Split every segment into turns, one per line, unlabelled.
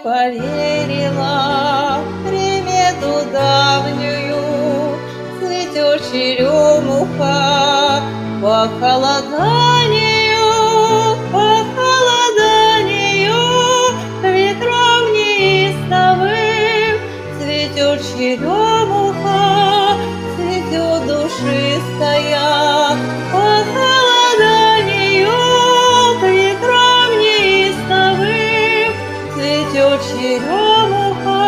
поверила в примету давнюю. Цветет черемуха по холоданию, ветром неистовым. Цветет черемуха, цветет душистая, по холоданию, ветром неистовым. Цветет черемуха,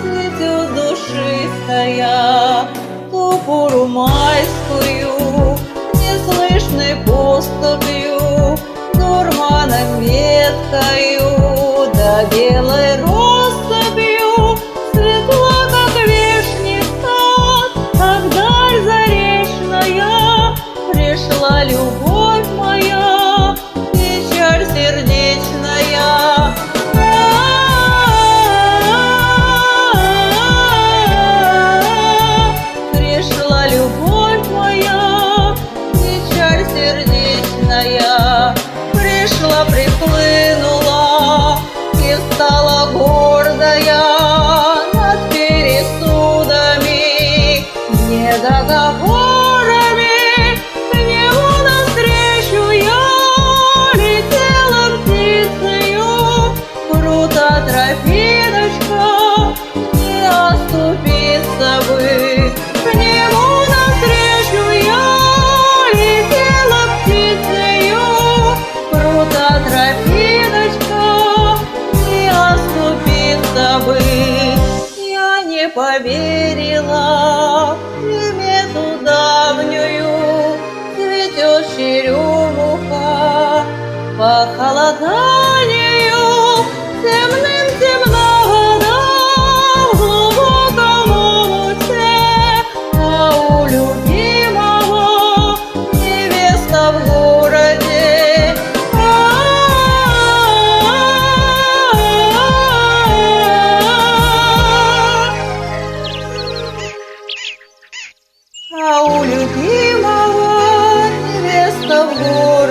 цветет душистая. Ту пору майскую неслышной поступью, дурманом веткою да белой россыпью, светла, как вешний сад, как даль заречная. Пришла любовь моя, печаль сердечная. Пришла любовь моя, печаль сердечная. Пришла, приплынула и стала гордая над пересудами, недоговорами. К нему навстречу я летела птицею, крута тропиночка, не оступиться бы. К нему навстречу я летела птицею, крута тропиночка, не оступиться бы. Я не поверила в примету давнюю. Цветет черемуха по холоданию, темным темна вода в глубоком омуте, а у любимого невеста в городе. А у любимого невеста в городе.